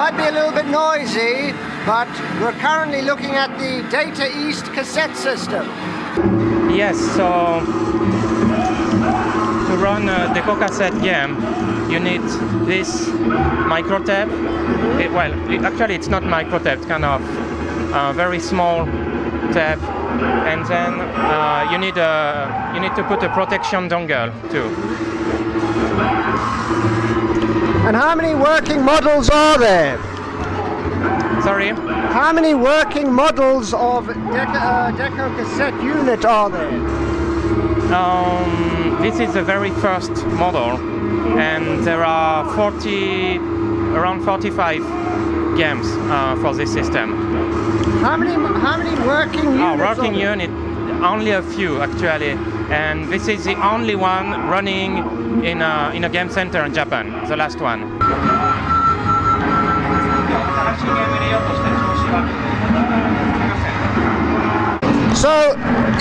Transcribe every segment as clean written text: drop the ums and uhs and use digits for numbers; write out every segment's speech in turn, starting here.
might be a little bit noisy, but we're currently looking at the Data East Cassette system. Yes, so to run a Deco Cassette game, you need this micro tape. Actually it's not micro tape, it's kind of very small tape, and then you need to put a protection dongle too. And how many working models are there? Sorry? How many working models of Deco Cassette unit are there? This is the very first model, and there are around 45 games for this system. How many working units? Working unit, only a few actually, and this is the only one running in a game center in Japan, the last one. So,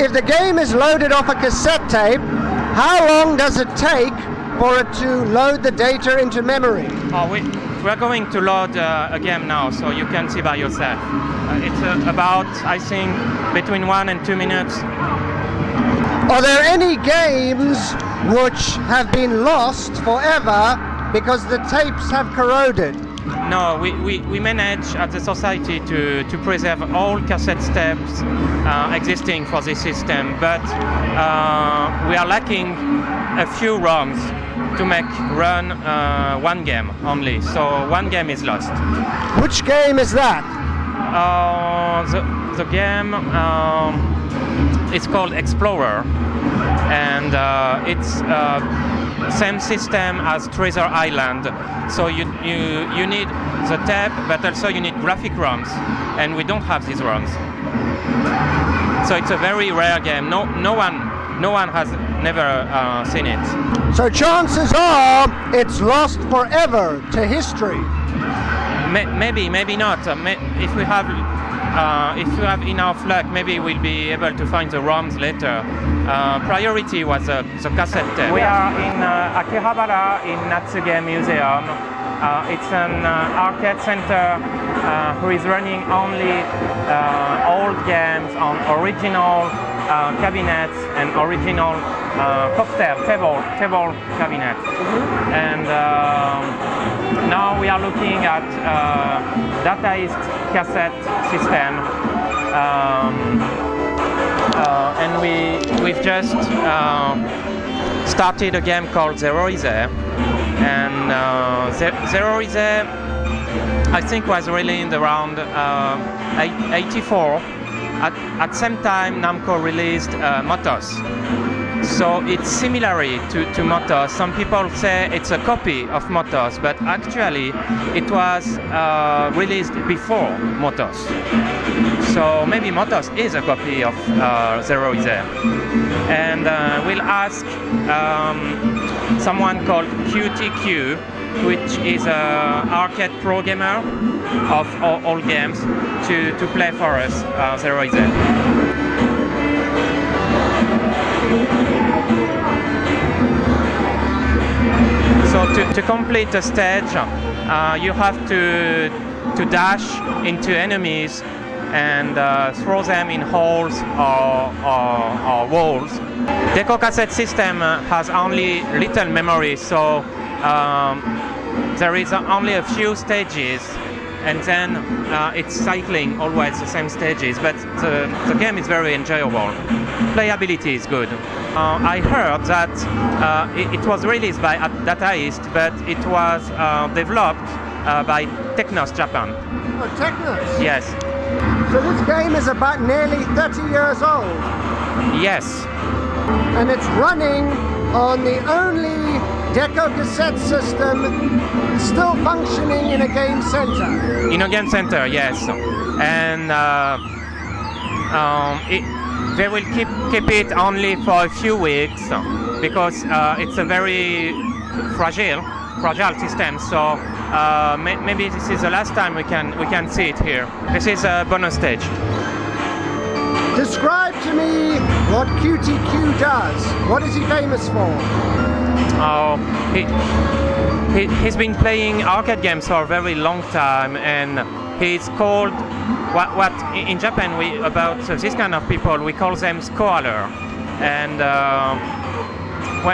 if the game is loaded off a cassette tape, how long does it take for it to load the data into memory? We're going to load a game now, so you can see by yourself. It's about, I think, between 1 and 2 minutes. Are there any games which have been lost forever because the tapes have corroded? No, we manage at the society to preserve all cassette tapes existing for this system, but we are lacking a few ROMs to make run one game only, so one game is lost. Which game is that? The game is called Explorer, and it's same system as Treasure Island. So you need the tape, but also you need graphic ROMs, and we don't have these ROMs. So it's a very rare game. No one has never seen it. So chances are it's lost forever to history. Maybe not. If we have enough luck, maybe we'll be able to find the ROMs later. Priority was the cassette tape. We are in Akihabara in Natsuge Museum. It's an arcade center who is running only old games on original cabinets and original cocktail table cabinets. And now we are looking at Data East Cassette system, and we've just started a game called Zero Is There, and Zero Is There, I think, was released around 84. At same time, Namco released Motos. So it's similar to Motos. Some people say it's a copy of Motos, but actually it was released before Motos. So maybe Motos is a copy of Zero Is There. And we'll ask someone called QTQ, which is an arcade pro gamer of all games, to play for us Zero Is There. So to complete the stage, you have to dash into enemies and throw them in holes or walls. Deco Cassette system has only little memory, so there is only a few stages, and then it's cycling always the same stages, but the game is very enjoyable. Playability is good. I heard that it was released by Data East, but it was developed by Technos Japan. Oh, Technos? Yes. So this game is about nearly 30 years old? Yes. And it's running on the only Deco Cassette system still functioning in a game center? In a game center, yes. And they will keep it only for a few weeks because it's a very fragile system. So maybe this is the last time we can see it here. This is a bonus stage. Describe to me what QTQ does. What is he famous for? He's been playing arcade games for a very long time, and he's called what in Japan about this kind of people we call them scorer. And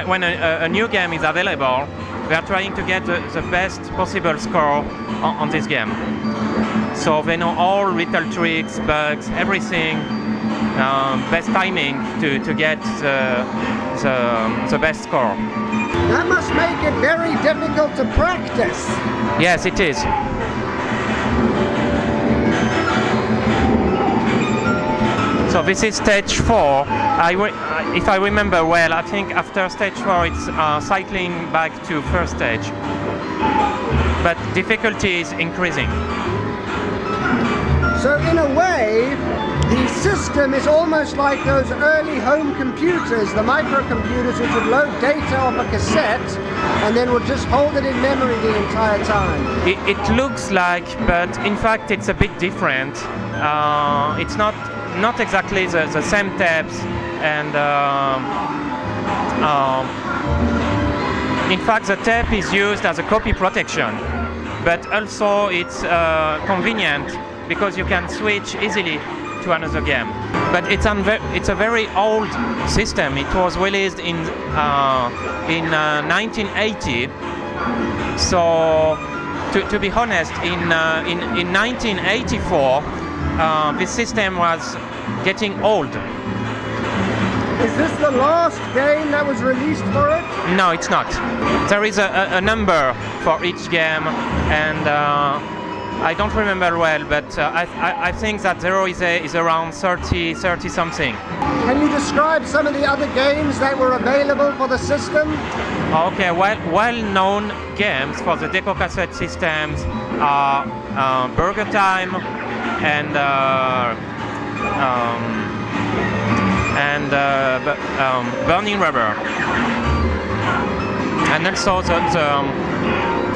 when a new game is available, we are trying to get the best possible score on this game. So they know all little tricks, bugs, everything, best timing to get the best score. That must make it very difficult to practice. Yes, it is. So this is stage 4. If I remember well, I think after stage 4 it's cycling back to first stage. But difficulty is increasing. So in a way, the system is almost like those early home computers, the microcomputers which would load data off a cassette and then would just hold it in memory the entire time. It looks like, but in fact it's a bit different. It's not exactly the same tapes, and in fact the tape is used as a copy protection, but also it's convenient because you can switch easily to another game. But it's a very old system. It was released in 1980. So to be honest, in 1984, this system was getting old. Is this the last game that was released for it? No, it's not. There is a number for each game, and I don't remember well, but I think that zero is around 30 something. Can you describe some of the other games that were available for the system? Okay, well-known games for the Deco Cassette systems are Burger Time and Burning Rubber, and also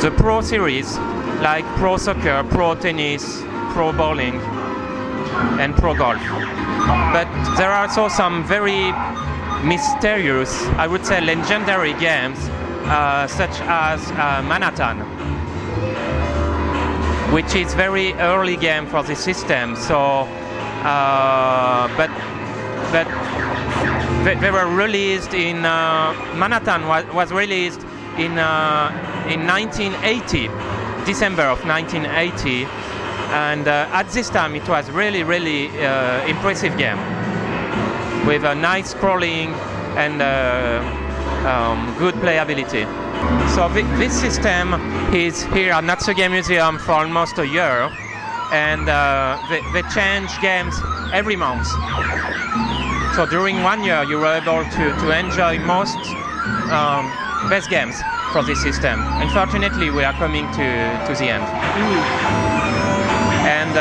the Pro series, like Pro Soccer, Pro Tennis, Pro Bowling, and Pro Golf. But there are also some very mysterious, I would say legendary games, such as Manhattan, which is very early game for the system. So, but they were released in Manhattan was released in 1980. December of 1980, and at this time it was really impressive game with a nice scrolling and good playability. So this system is here at Natsu Game Museum for almost a year, and they change games every month. So during 1 year you were able to enjoy most best games for this system. Unfortunately, we are coming to the end. And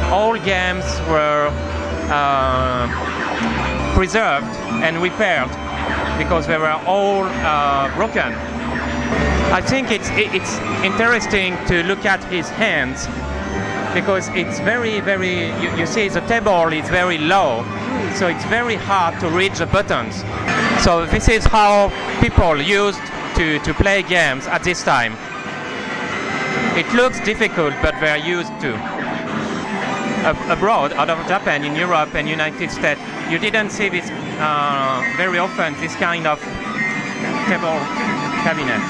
all games were preserved and repaired because they were all broken. I think it's interesting to look at his hands because it's very you see the table is very low, so it's very hard to reach the buttons. So this is how people used to play games at this time. It looks difficult, but they're used to. Abroad, out of Japan, in Europe and United States, you didn't see this very often, this kind of table cabinet.